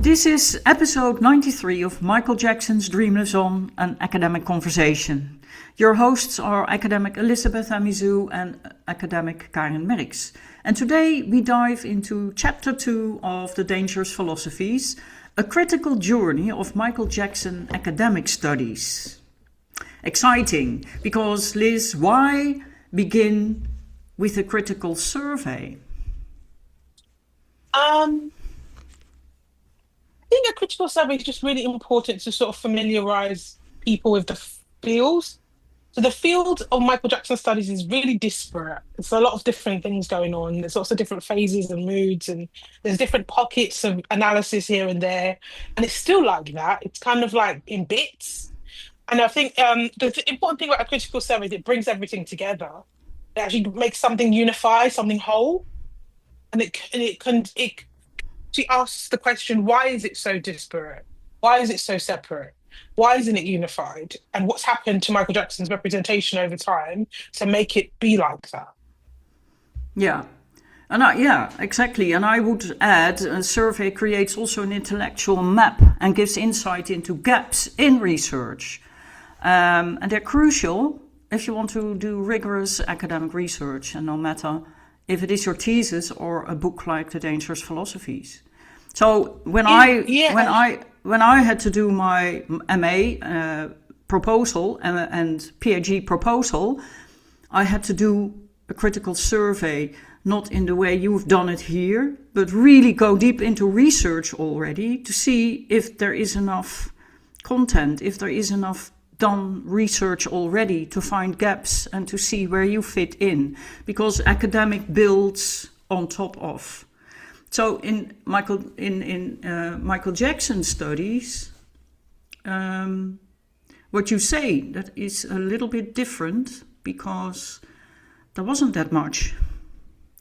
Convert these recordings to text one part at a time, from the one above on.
This is episode 93 of Michael Jackson's Dream Lives On, an academic conversation. Your hosts are academic Elizabeth Amizou and academic Karin. And today we dive into chapter 2 of the Dangerous Philosophies, a critical journey of Michael Jackson academic studies. Exciting, because Liz, why begin with a critical survey? I think a critical survey is just really important to sort of familiarize people with the fields. So the field of Michael Jackson studies is really disparate. There's a lot of different things going on. There's also different phases and moods, and there's different pockets of analysis here and there. And it's still like that. It's kind of like in bits. And I think the important thing about a critical survey is it brings everything together. It actually makes something unified, something whole. And she asks the question, why is it so disparate? Why is it so separate? Why isn't it unified? And what's happened to Michael Jackson's representation over time to make it be like that? Yeah. Exactly. And I would add, a survey creates also an intellectual map and gives insight into gaps in research. And they're crucial if you want to do rigorous academic research, and no matter if it is your thesis or a book like The Dangerous Philosophies. So when I had to do my MA proposal and PhD proposal, I had to do a critical survey, not in the way you've done it here, but really go deep into research already to see if there is enough content, if there is enough done research already to find gaps and to see where you fit in, because academic builds on top of. So in Michael Jackson studies, what you say, that is a little bit different, because there wasn't that much,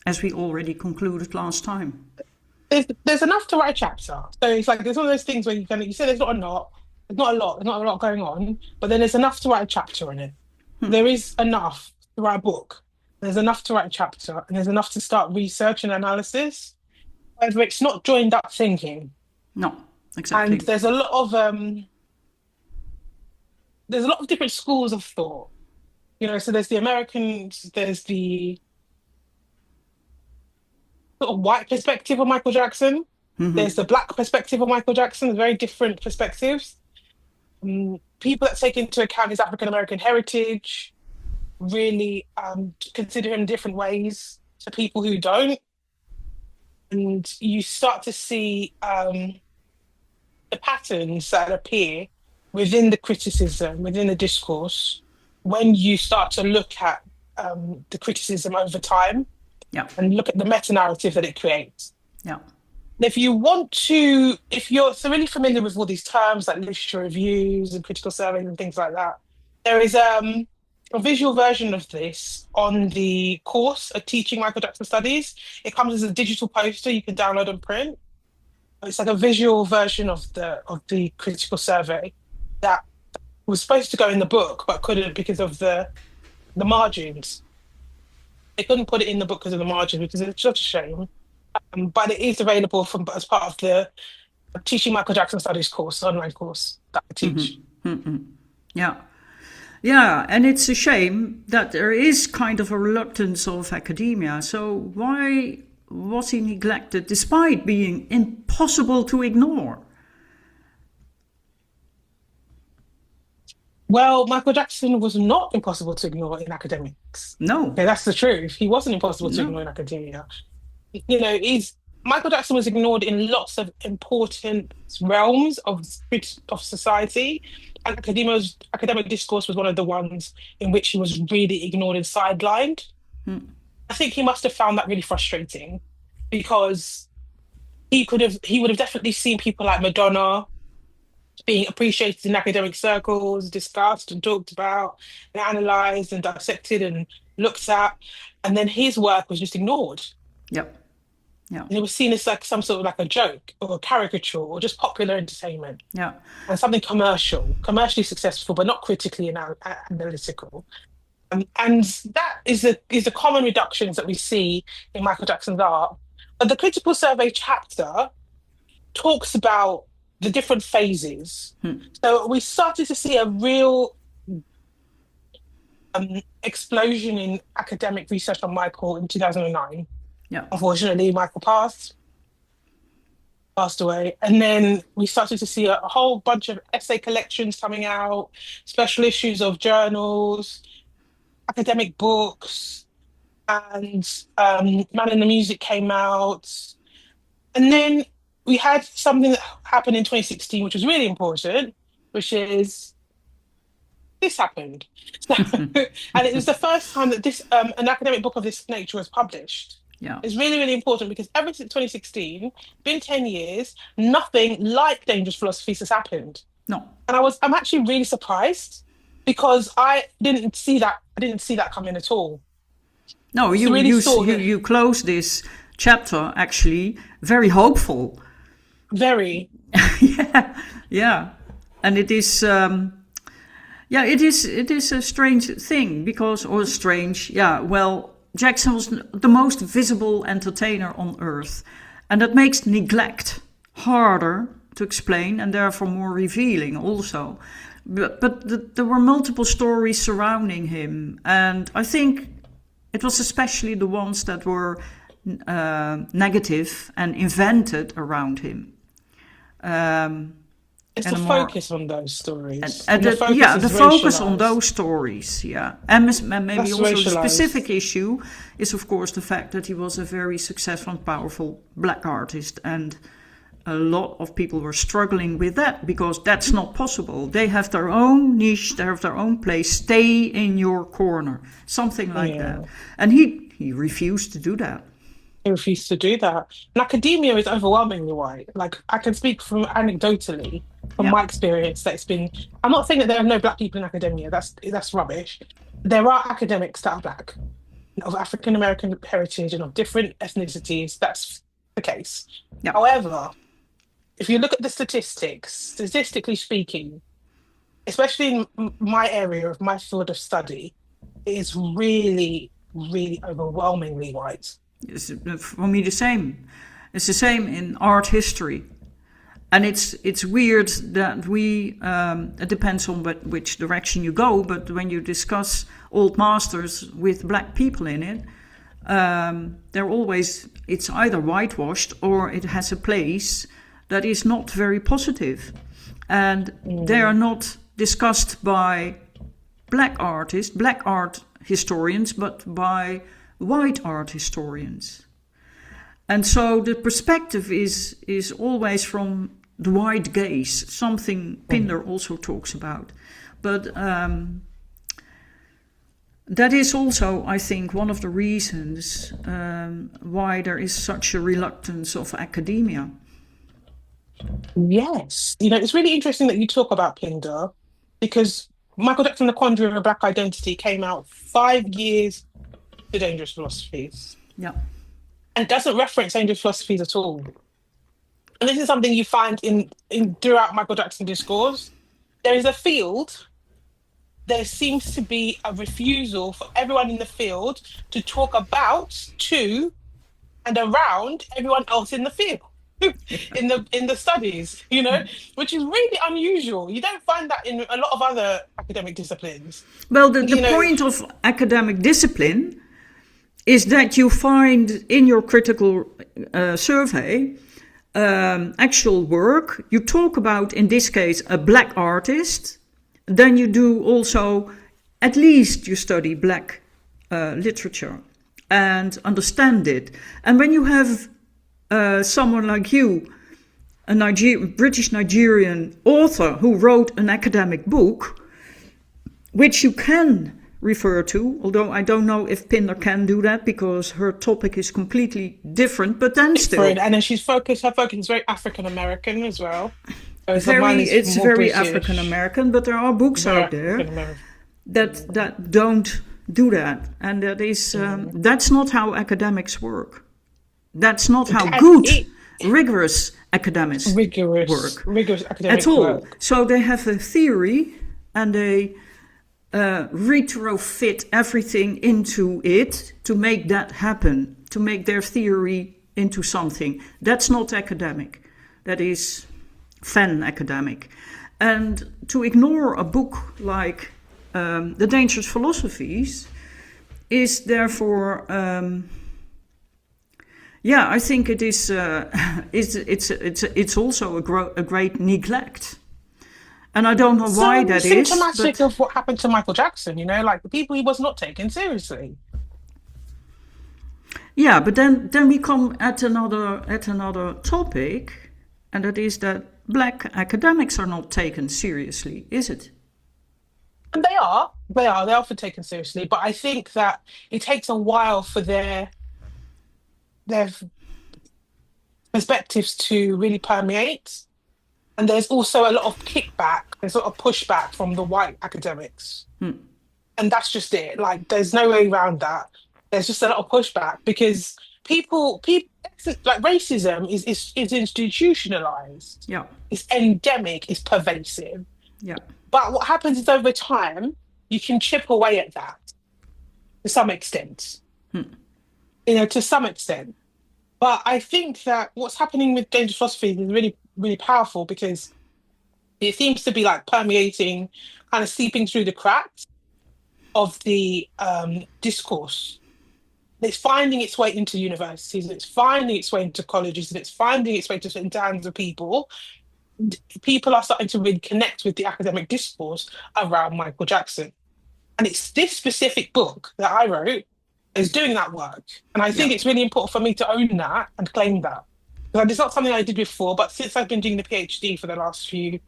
as we already concluded last time. There's enough to write a chapter. So it's like there's one of those things where you say there's not a lot, there's not a lot going on, but then there's enough to write a chapter on it. There is enough to write a book. There's enough to write a chapter, and there's enough to start research and analysis. However, it's not joined up thinking. No, exactly. And there's a lot of different schools of thought. So there's the Americans, there's the sort of white perspective of Michael Jackson. Mm-hmm. There's the black perspective of Michael Jackson, very different perspectives. People that take into account his African American heritage really consider him different ways to people who don't. And you start to see the patterns that appear within the criticism, within the discourse, when you start to look at the criticism over time, and look at the meta-narrative that it creates. Yeah. If you're really familiar with all these terms like literature reviews and critical surveys and things like that, there is a visual version of this on the course of teaching Michael Jackson studies. It comes as a digital poster you can download and print. It's like a visual version of the critical survey that was supposed to go in the book but couldn't because of the margins. They couldn't put it in the book because of the margins, because it's such a shame. But it is available as part of the Teaching Michael Jackson Studies course, online course that I teach. Mm-hmm. Mm-hmm. Yeah, and it's a shame that there is kind of a reluctance of academia. So why was he neglected despite being impossible to ignore? Well, Michael Jackson was not impossible to ignore in academics. No. Okay, that's the truth. He wasn't impossible to ignore in academia. Michael Jackson was ignored in lots of important realms of society, and academic discourse was one of the ones in which he was really ignored and sidelined. I think he must have found that really frustrating, because he would have definitely seen people like Madonna being appreciated in academic circles, discussed and talked about and analysed and dissected and looked at, and then his work was just ignored. Yep. Yeah. And it was seen as like some sort of like a joke or a caricature or just popular entertainment. Yeah. And something commercially successful, but not critically analytical. And that is the common reductions that we see in Michael Jackson's art. But the critical survey chapter talks about the different phases. So we started to see a real explosion in academic research on Michael in 2009. Yeah. Unfortunately, Michael passed away. And then we started to see a whole bunch of essay collections coming out, special issues of journals, academic books, and Man in the Music came out. And then we had something that happened in 2016, which was really important, which is this happened. So, and it was the first time that this an academic book of this nature was published. Yeah. It's really, really important because ever since 2016, been 10 years, nothing like Dangerous Philosophies has happened. No. And I'm actually really surprised because I didn't see that coming at all. No, you close this chapter actually very hopeful. Very. Yeah. And it is it is a strange thing Jackson was the most visible entertainer on earth, and that makes neglect harder to explain and therefore more revealing also. But there were multiple stories surrounding him, and I think it was especially the ones that were negative and invented around him. It's the focus on those stories. The focus on those stories, yeah. And maybe That's also racialized. the specific issue is, of course, the fact that he was a very successful and powerful black artist. And a lot of people were struggling with that because that's not possible. They have their own niche, they have their own place. Stay in your corner, something like that. And he refused to do that. He refused to do that. And academia is overwhelmingly white. Like, I can speak from anecdotally, from my experience, that it's been... I'm not saying that there are no black people in academia. That's rubbish. There are academics that are black, of African-American heritage and of different ethnicities. That's the case. Yeah. However, if you look at the statistics, statistically speaking, especially in my area of my field of study, it is really, really overwhelmingly white. It's, for me, the same. It's the same in art history. And it's weird that it depends on which direction you go, but when you discuss old masters with black people in it, it's either whitewashed or it has a place that is not very positive. And they are not discussed by black art historians, but by white art historians. And so the perspective is always from the white gaze, something Pinder also talks about. But that is also, I think, one of the reasons why there is such a reluctance of academia. Yes. It's really interesting that you talk about Pinder, because Michael Jackson, The Quandary of a Black Identity came out 5 years to Dangerous Philosophies. Yeah. And doesn't reference Dangerous Philosophies at all. And this is something you find in throughout Michael Jackson discourse. There is a field. There seems to be a refusal for everyone in the field to talk about, to, and around everyone else in the field. in the studies, which is really unusual. You don't find that in a lot of other academic disciplines. Well, the point of academic discipline is that you find in your critical survey actual work. You talk about, in this case, a black artist. Then you do also, at least you study black literature and understand it. And when you have someone like you, a British Nigerian author who wrote an academic book, which you can refer to, although I don't know if Pinder can do that because her topic is completely different, but then still. And then her focus is very African American as well. It's very African American, but there are books out there that don't do that. And that is that's not how academics work. That's not how rigorous academics work. Rigorous academic at all. Work. So they have a theory and they retrofit everything into it to make that happen, to make their theory into something. That's not academic. that is fan academic. And to ignore a book like The Dangerous Philosophies is therefore, I think it is. It's also a great neglect, and I don't know why that is. Symptomatic of what happened to Michael Jackson. Like the people he was not taken seriously. Yeah, but then we come at another topic, and that is that black academics are not taken seriously, is it? And they are often taken seriously, but I think that it takes a while for their perspectives to really permeate. And there's also a lot of kickback, there's a lot of pushback from the white academics. And that's just it. Like, there's no way around that. There's just a lot of pushback because people like racism is institutionalized. Yeah. It's endemic, it's pervasive. Yeah. But what happens is over time, you can chip away at that to some extent. To some extent. But I think that what's happening with Dangerous Philosophies is really, really powerful because it seems to be like permeating, kind of seeping through the cracks of the discourse. It's finding its way into universities, it's finding its way into colleges, and it's finding its way to certain hands of people. People are starting to really connect with the academic discourse around Michael Jackson. And it's this specific book that I wrote is doing that work. And I think it's really important for me to own that and claim that. Because it's not something I did before, but since I've been doing the PhD for the last few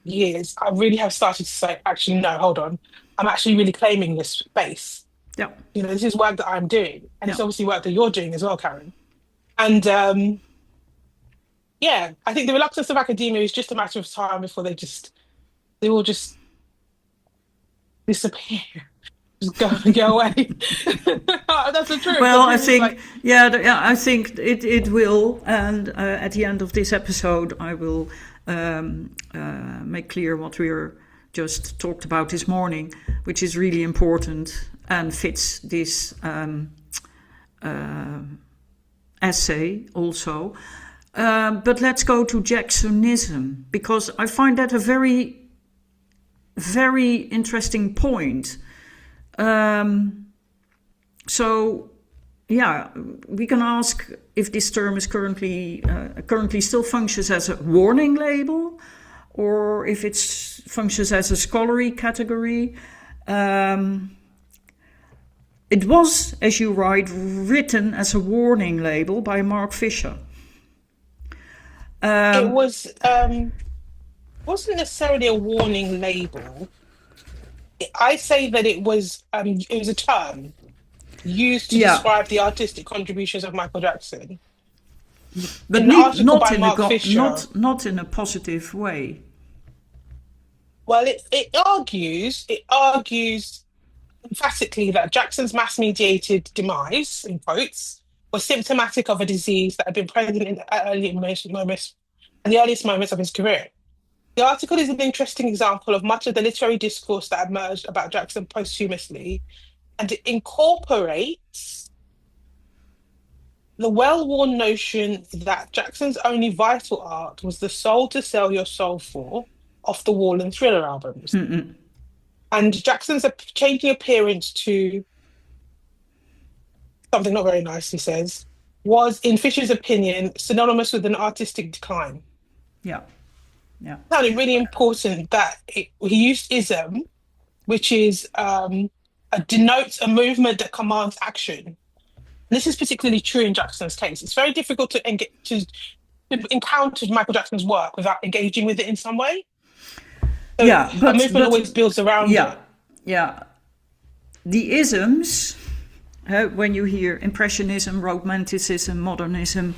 years, I really have started to say, actually, no, hold on. I'm actually really claiming this space. Yeah. This is work that I'm doing. And it's obviously work that you're doing as well, Karin. And I think the reluctance of academia is just a matter of time before they will just disappear. Just go away. That's the truth. Well, I think, I think it will. And at the end of this episode, I will make clear what we're just talked about this morning, which is really important and fits this essay also. But let's go to Jacksonism, because I find that a very, very interesting point. We can ask if this term is currently still functions as a warning label, or if it functions as a scholarly category. It was, as you write, written as a warning label by Mark Fisher. It wasn't necessarily a warning label. I say that it was a term used to describe the artistic contributions of Michael Jackson. But not in a positive way. Well, it argues emphatically that Jackson's mass-mediated demise, in quotes, was symptomatic of a disease that had been present in the earliest moments of his career. The article is an interesting example of much of the literary discourse that emerged about Jackson posthumously, and it incorporates the well-worn notion that Jackson's only vital art was the soul to sell your soul for off the Wall and Thriller albums. Mm-mm. And Jackson's changing appearance to something not very nice, he says, was, in Fisher's opinion, synonymous with an artistic decline. Yeah. Yeah. I found it really important that he used ism, which is denotes a movement that commands action. And this is particularly true in Jackson's case. It's very difficult to encounter Michael Jackson's work without engaging with it in some way. So a movement always builds around it. Yeah. The isms, when you hear Impressionism, Romanticism, Modernism,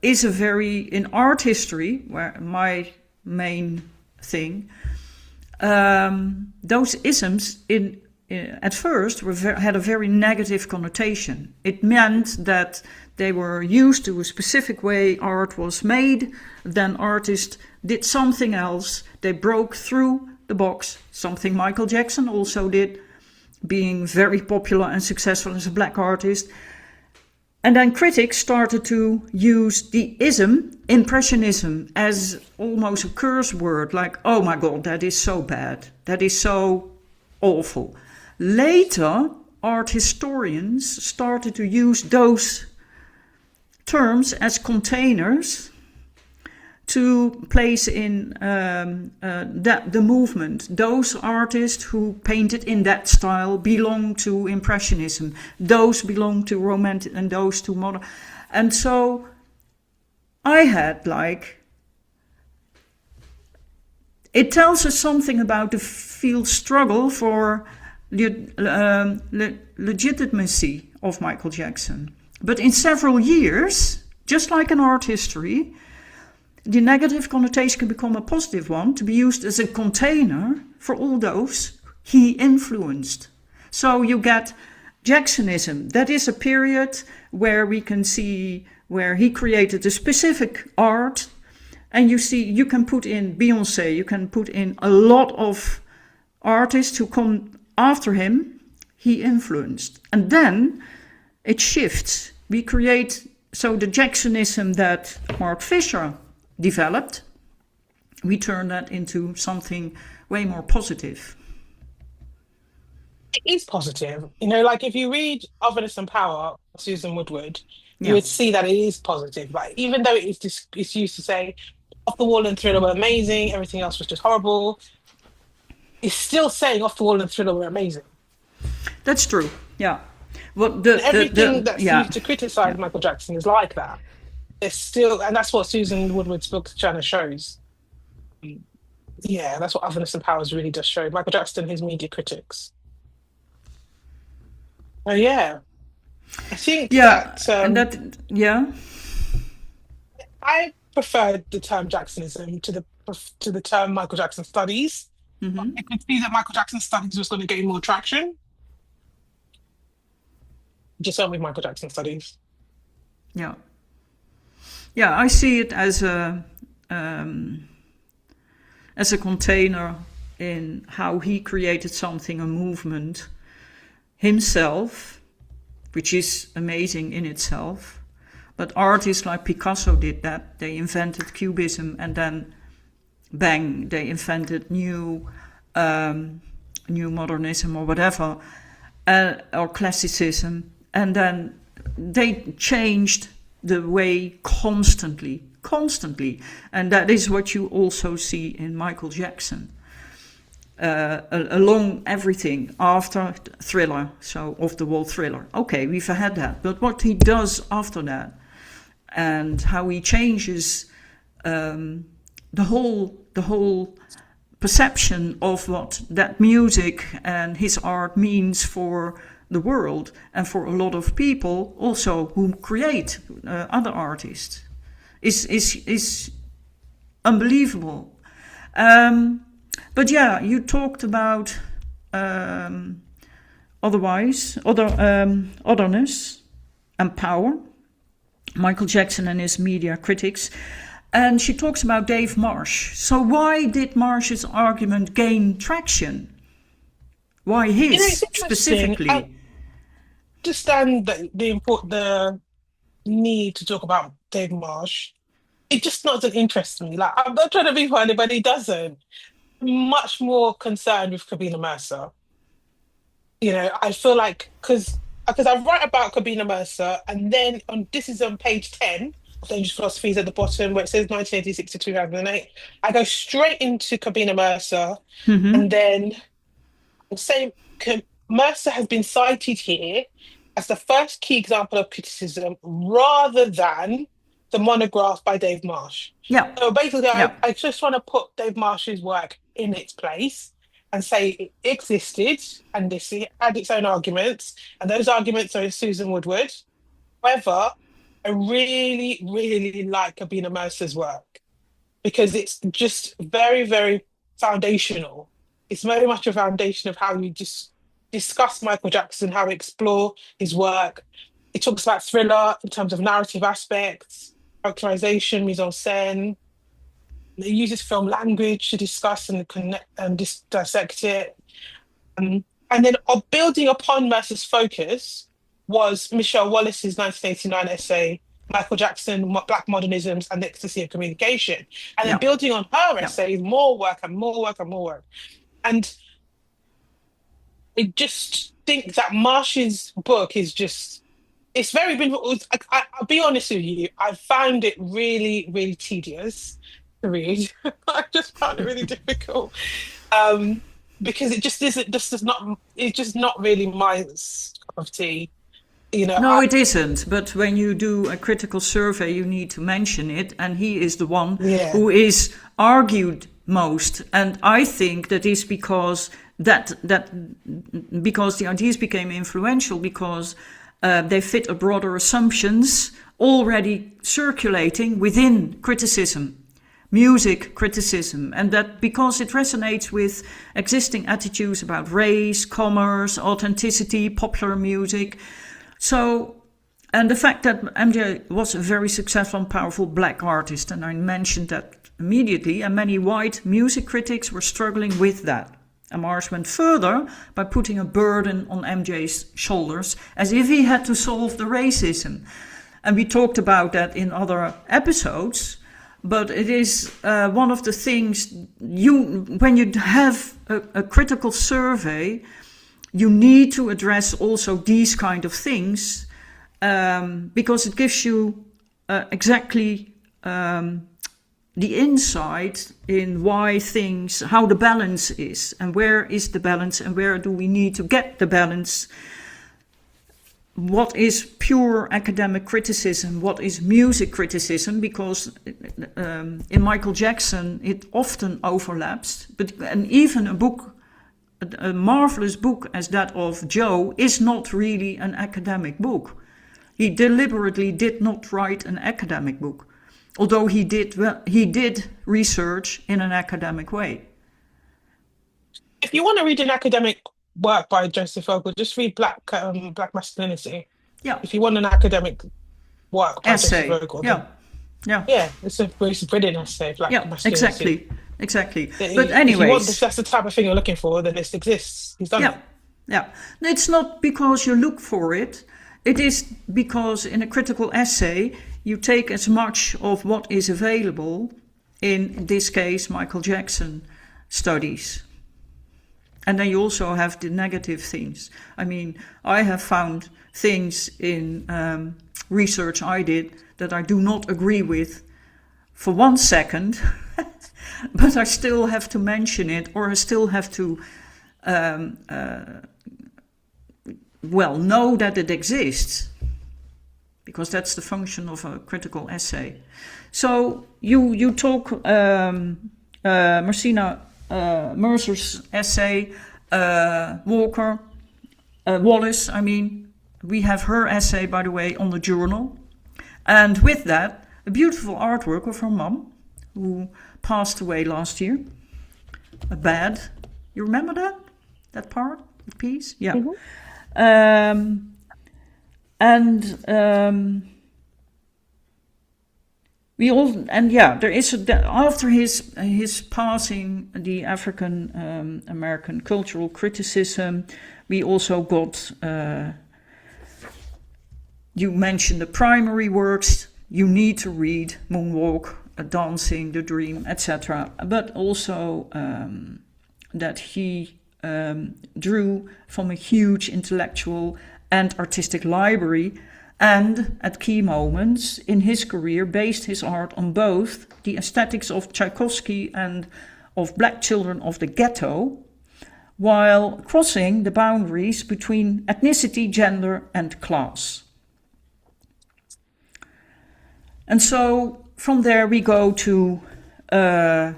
is a very, in art history, where my main thing, those isms at first had a very negative connotation. It meant that they were used to a specific way art was made, then artists did something else, they broke through the box, something Michael Jackson also did, being very popular and successful as a black artist. And then critics started to use the ism, impressionism, as almost a curse word, like, oh my God, that is so bad. That is so awful. Later, art historians started to use those terms as containers to place in the movement. Those artists who painted in that style belong to Impressionism. Those belong to Romantic, and those to Modern. And so I had it tells us something about the field struggle for legitimacy of Michael Jackson. But in several years, just like in art history, the negative connotation can become a positive one, to be used as a container for all those he influenced. So you get Jacksonism. That is a period where we can see where he created a specific art, and you can put in Beyoncé, you can put in a lot of artists who come after him, he influenced. And then it shifts. We create, so the Jacksonism that Mark Fisher developed, we turn that into something way more positive. It is positive. Like if you read Otherness and Power, Susan Woodward, you Yeah. would see that it is positive. Like even though it's used to say Off the Wall and Thriller were amazing, everything else was just horrible, it's still saying Off the Wall and Thriller were amazing. That's true. Yeah. Everything that's used to criticize Michael Jackson is like that. It's still, and that's what Susan Woodward's book kind of shows. Yeah, that's what Otherness and Powers really does show. Michael Jackson, his media critics. Oh yeah, I think that. And that, I preferred the term Jacksonism to the term Michael Jackson Studies. Mm-hmm. I could see that Michael Jackson Studies was going to gain more traction. Just went with Michael Jackson Studies. Yeah. Yeah, I see it as a container in how he created something, a movement himself, which is amazing in itself. But artists like Picasso did that. They invented Cubism, and then bang, they invented new modernism or whatever, or classicism, and then they changed the way constantly, and that is what you also see in Michael Jackson. Along everything after Thriller, so Off the Wall Thriller. Okay, we've had that, but what he does after that, and how he changes the whole perception of what that music and his art means for the world and for a lot of people also who create other artists is unbelievable. But yeah, you talked about otherness and power, Michael Jackson and his media critics. And she talks about Dave Marsh. So why did Marsh's argument gain traction? Why his specifically? I understand the need to talk about Dave Marsh. It just doesn't interest me. Like, I'm not trying to be funny, but it doesn't. I'm much more concerned with Kabina Mercer. I feel like because I write about Kabina Mercer, and then this is on page 10 of Dangerous Philosophies at the bottom where it says 1986 to 2008. I go straight into Kabina Mercer, and then say Mercer has been cited here as the first key example of criticism rather than the monograph by Dave Marsh. Yeah. So basically, I just want to put Dave Marsh's work in its place and say it existed and this had its own arguments, and those arguments are in Susan Woodward. However, I really, really like Kabina Mercer's work because it's just very, very foundational. It's very much a foundation of how you just discuss Michael Jackson, how we explore his work. It talks about Thriller in terms of narrative aspects, characterization, mise en scène. It uses film language to discuss and connect and dissect it. And then building upon Mercer's focus, was Michelle Wallace's 1989 essay, Michael Jackson, Black Modernisms and the Ecstasy of Communication. And then Yeah. building on her Yeah. essays, more work and more work and more work. And I just think that Marsh's book is just, it's very been, I'll be honest with you, I found it really, really tedious to read. I just found it really difficult. Because it just isn't, just is not, it's just not really my cup of tea. You know, No, it isn't. But when you do a critical survey, you need to mention it. And he is the one yeah, who is argued most. And I think that is because because the ideas became influential because they fit a broader assumptions already circulating within criticism. Music criticism, and that because it resonates with existing attitudes about race, commerce, authenticity, popular music. So, and the fact that MJ was a very successful and powerful black artist, and I mentioned that immediately, and many white music critics were struggling with that. And Marsh went further by putting a burden on MJ's shoulders, as if he had to solve the racism. And we talked about that in other episodes. But it is one of the things when you have a critical survey, you need to address also these kind of things because it gives you exactly the insight in how the balance is and where is the balance and where do we need to get the balance. What is pure academic criticism? What is music criticism? Because in Michael Jackson, it often overlaps. And even a marvelous book as that of Joe, is not really an academic book. He deliberately did not write an academic book, although he did research in an academic way. if you want to read an academic work by Joseph Vogel, just read Black Masculinity. Yeah. If you want an academic work by Essay. Joseph Vogel, Yeah. it's a brilliant essay. Black Masculinity. Exactly. But But anyways, if that's the type of thing you're looking for, then it exists. He's done it. Yeah. It's not because you look for it. It is because in a critical essay, you take as much of what is available, in this case, Michael Jackson studies. And then you also have the negative things. I mean, I have found things in research I did that I do not agree with for 1 second, but I still have to mention it, or I still have to, know that it exists, because that's the function of a critical essay. So you talk Marcina Mercer's essay, Wallace, we have her essay, by the way, on the journal. And with that, a beautiful artwork of her mum, who passed away last year. You remember that? That part, the piece? Yeah. Mm-hmm. There is after his passing, the African American cultural criticism. We also got. You mentioned the primary works. You need to read Moonwalk, Dancing, The Dream, etc. But also that he drew from a huge intellectual and artistic library, and at key moments in his career based his art on both the aesthetics of Tchaikovsky and of black children of the ghetto, while crossing the boundaries between ethnicity, gender, and class. And so from there we go to the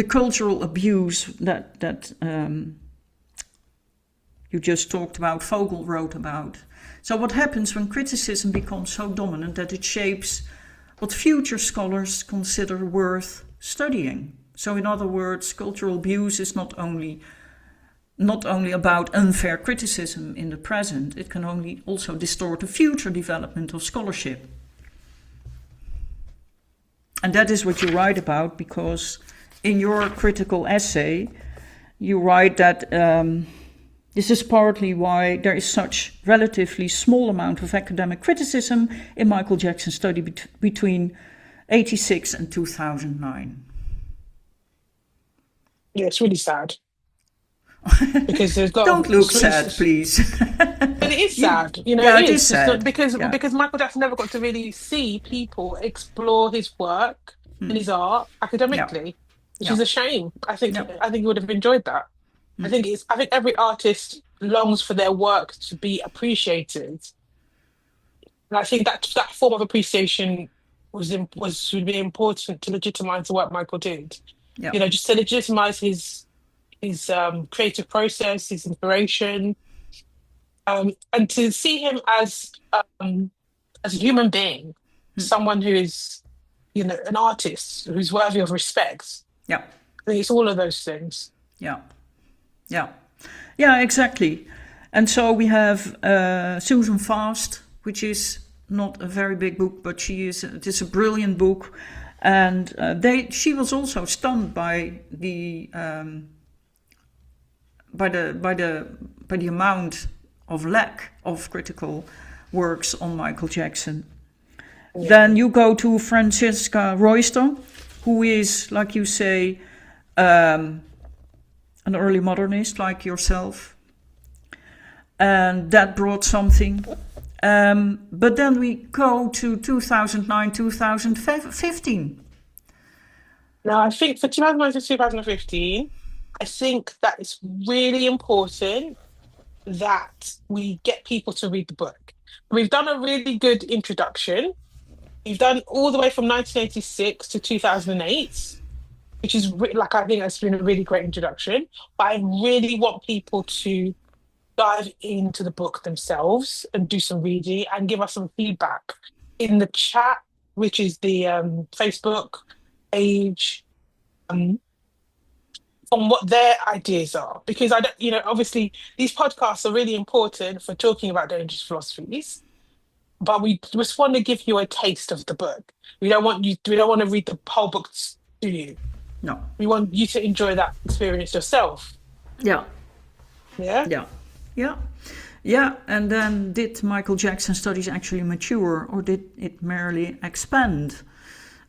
cultural abuse that you just talked about, Vogel wrote about. So what happens when criticism becomes so dominant that it shapes what future scholars consider worth studying? So in other words, cultural abuse is not only about unfair criticism in the present, it can also distort the future development of scholarship. And that is what you write about, because in your critical essay, you write that This is partly why there is such relatively small amount of academic criticism in Michael Jackson's study between 86 and 2009. Yeah, it's really sad because there's a lot Don't of look sad, please. but it is You, sad, you know. yeah, It it is is it's not, sad. because Yeah. Michael Jackson never got to really see people explore his work and his art Yeah. academically, which Yeah. is a shame. Yeah. I think he would have enjoyed that. I think every artist longs for their work to be appreciated, and I think that that form of appreciation was really important to legitimize the work Michael did. Yeah. You know, just to legitimize his creative process, his inspiration, and to see him as a human being, someone who is, you know, an artist who's worthy of respect. Yeah. I think it's all of those things. Yeah. Yeah. Yeah, exactly. And so we have Susan Fast, which is not a very big book, but it is a brilliant book. And she was also stunned by the amount of lack of critical works on Michael Jackson. Yeah. Then you go to Francesca Royster, who is, like you say, an early modernist like yourself. And that brought something. But then we go to 2009, 2015. Now, I think for 2009 to 2015, I think that it's really important that we get people to read the book. We've done a really good introduction. We've done all the way from 1986 to 2008, which is I think that's been a really great introduction. But I really want people to dive into the book themselves and do some reading and give us some feedback in the chat, which is the Facebook page, from what their ideas are. Because I don't, you know, obviously these podcasts are really important for talking about dangerous philosophies, but we just want to give you a taste of the book. We don't want to read the whole book to you. No. We want you to enjoy that experience yourself. Yeah. Yeah? Yeah. Yeah. Yeah. And then did Michael Jackson studies actually mature, or did it merely expand?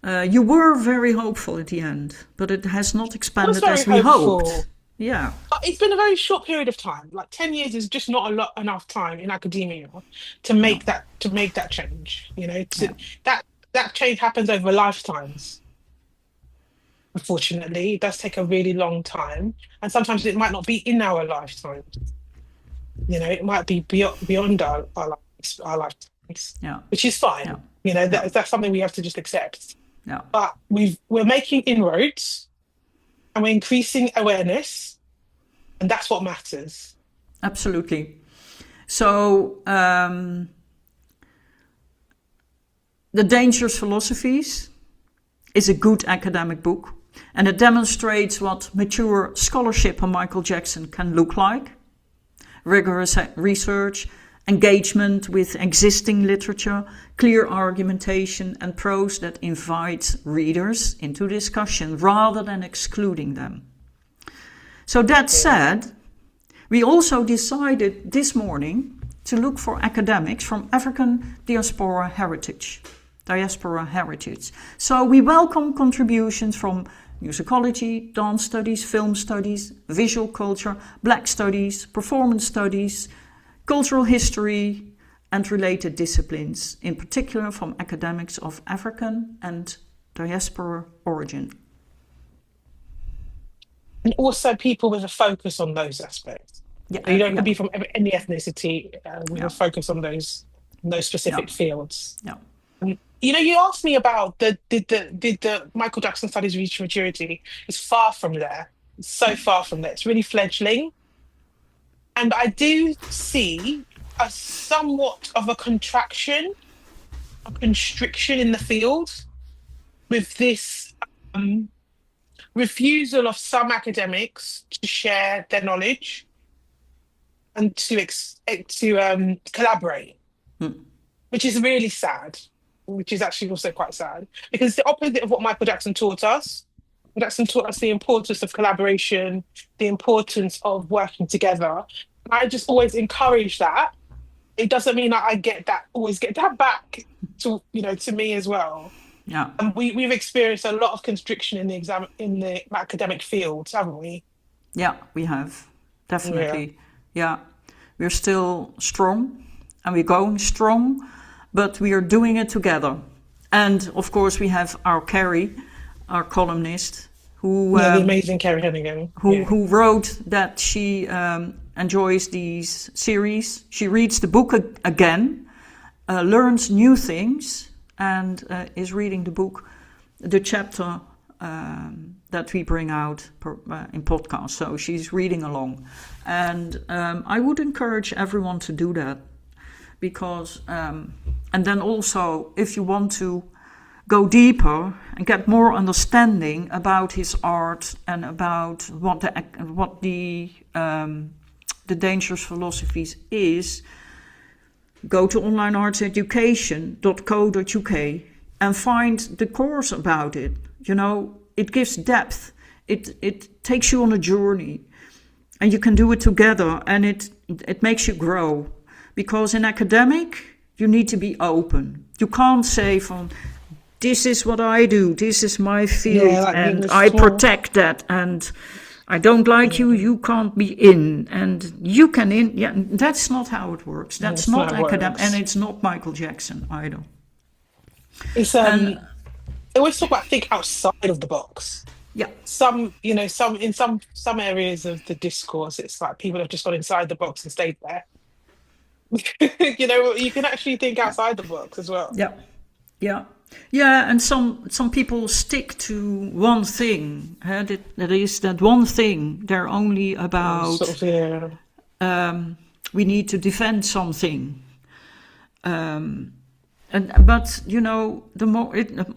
You were very hopeful at the end, but it has not expanded as we hoped. Yeah. It's been a very short period of time. Like 10 years is just not enough time in academia to make that change. You know, that change happens over lifetimes. Unfortunately, it does take a really long time, and sometimes it might not be in our lifetime. You know, it might be beyond our lifetimes. Yeah. Which is fine. Yeah. You know, that's something we have to just accept. Yeah. But we're making inroads, and we're increasing awareness, and that's what matters. Absolutely. So, The Dangerous Philosophies is a good academic book, and it demonstrates what mature scholarship on Michael Jackson can look like. Rigorous research, engagement with existing literature, clear argumentation, and prose that invites readers into discussion rather than excluding them. So that said, we also decided this morning to look for academics from African diaspora heritage. So we welcome contributions from musicology, dance studies, film studies, visual culture, black studies, performance studies, cultural history, and related disciplines, in particular from academics of African and diaspora origin. And also people with a focus on those aspects. Yeah, you don't be from any ethnicity with a focus on those specific fields. Yeah. You know, you asked me about did the Michael Jackson studies reach maturity? It's far from there. It's so far from there. It's really fledgling. And I do see a somewhat of a contraction, a constriction in the field with this refusal of some academics to share their knowledge and to collaborate, which is really sad, which is actually also quite sad, because it's the opposite of what Michael Jackson taught us. Jackson taught us the importance of collaboration, the importance of working together. I just always encourage that. It doesn't mean that I always get that back to, to me as well. Yeah. And we've experienced a lot of constriction in the academic fields, haven't we? Yeah, we have. Yeah. Definitely. Yeah. We're still strong and we're going strong, but we are doing it together. And of course, we have our Carrie, our columnist, who Yeah, the amazing Karin Hennigan. who Yeah. who wrote that she enjoys these series. She reads the book again, learns new things, and is reading the book, the chapter that we bring out in podcast. So she's reading along, and I would encourage everyone to do that because, and then also if you want to go deeper and get more understanding about his art and about what the Dangerous Philosophies is, go to onlineartseducation.co.uk and find the course about it. You know, it gives depth. It takes you on a journey, and you can do it together, and it makes you grow. Because in academic, you need to be open. You can't say from, this is what I do, this is my field, Yeah, like being and a I small. protect that, and I don't like you, you can't be in, and you can in. Yeah, that's not how it works. That's That's not not how it academic, and works. it's not Michael Jackson either. It's And they always talk about think outside of the box. yeah, Some areas of the discourse, it's like people have just gone inside the box and stayed there. You can actually think yeah, outside the box as well. yeah, yeah, yeah. And some people stick to one thing. That is that one thing. They're only Sort about of, yeah. we need to defend something. But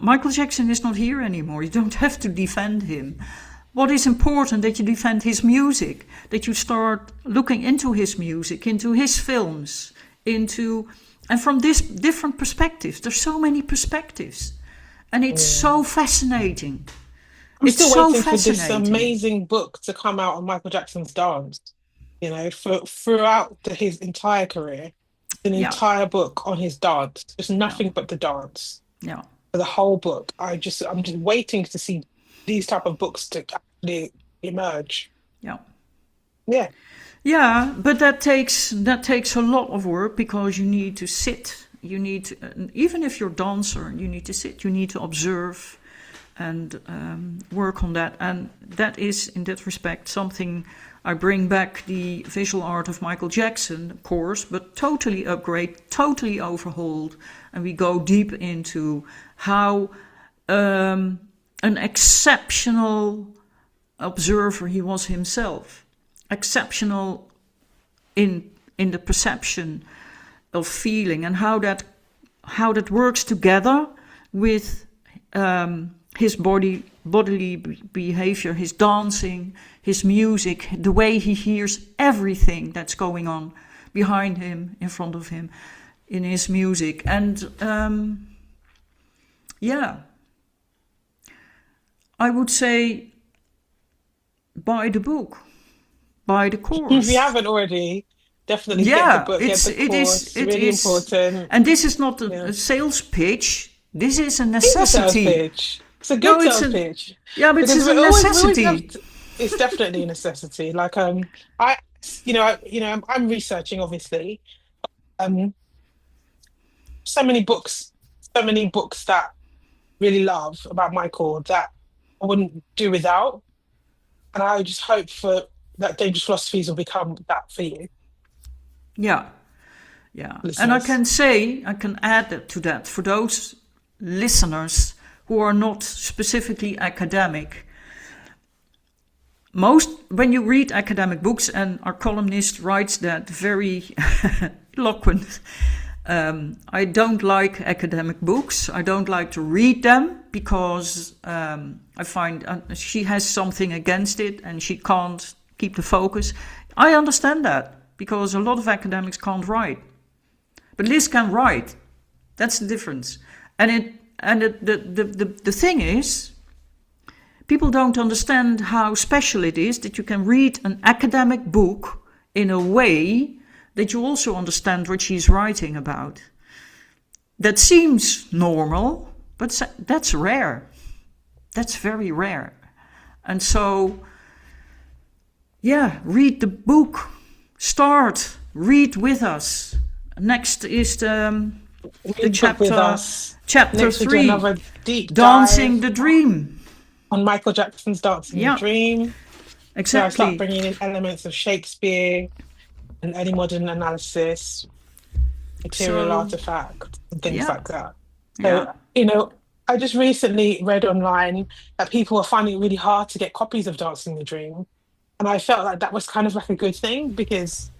Michael Jackson is not here anymore. You don't have to defend him. What is important that you defend his music, that you start looking into his music, into his films, and from this different perspectives. There's so many perspectives, and it's so fascinating. I'm It's still so waiting for this fascinating. amazing book to come out on Michael Jackson's dance. Throughout his entire career, an Yeah, entire book on his dance, just yeah, nothing but the dance yeah, for the whole book. I'm just waiting to see these type of books to actually emerge. yeah. Yeah. Yeah, but that takes a lot of work because you need to sit. You need to, even if you're a dancer, you need to sit. You need to observe and work on that. And that is, in that respect, something I bring back the visual art of Michael Jackson course, but totally upgrade, totally overhauled, and we go deep into how an exceptional observer he was himself. Exceptional in the perception of feeling and how that works together with his bodily behavior, his dancing, his music, the way he hears everything that's going on behind him, in front of him, in his music. And yeah, I would say buy the book, buy the If you course. haven't already, definitely get the Yeah, book, get it's the it is course. it Really is, important. and this is not Yeah. a sales pitch. This is a It's a sales necessity. pitch. It's a good No, it's sales a pitch yeah, but because it's a we always have necessity. to, it's definitely a necessity. Like I'm researching obviously. Um, so many books that I really love about Michael that I wouldn't do without. And I just hope for that Dangerous Philosophies will become that for you, Yeah, yeah, and listeners. I can add that to that for those listeners who are not specifically academic. Most when you read academic books, and our columnist writes that very eloquent. I don't like academic books. I don't like to read them because I find she has something against it and she can't keep the focus. I understand that because a lot of academics can't write, but Liz can write. That's the difference. The thing is, people don't understand how special it is that you can read an academic book in a way that you also understand what she's writing about. That seems normal, but that's rare. That's very rare. And so, yeah, read the book. Start, read with us. Next is the Book with us. chapter Next, we do 3, another deep Dancing dive the Dream. on Michael Jackson's Dancing the Yeah, Dream. So I start exactly. bringing in elements of Shakespeare and early modern analysis, material So, artifacts, and things yeah, like that. So, yeah, I just recently read online that people are finding it really hard to get copies of Dancing the Dream. And I felt like that was kind of like a good thing because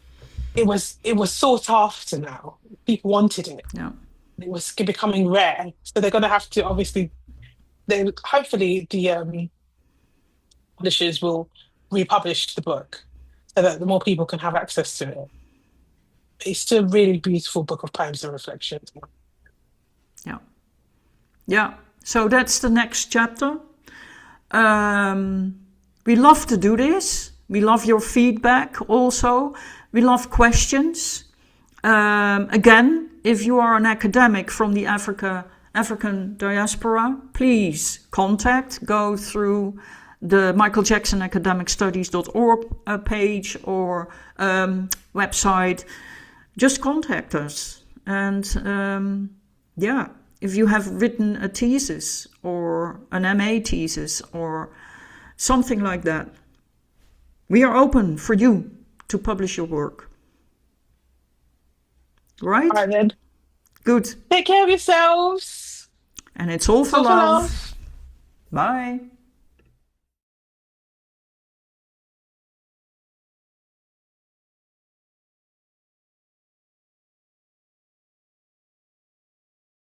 it was sought after now. People wanted it. yeah. It was becoming rare. So they're gonna have to obviously then hopefully the publishers will republish the book so that the more people can have access to it. It's still a really beautiful book of poems and reflections. Yeah. Yeah. So that's the next chapter. We love to do this. We love your feedback also. We love questions. Again, if you are an academic from the African diaspora, please contact. Go through the michaeljacksonacademicstudies.org page or website. Just contact us. And yeah, if you have written a thesis or an MA thesis or something like that, we are open for you to publish your work. All Right? right then. Good. Take care of yourselves. And it's all It's for all for love. love. Bye.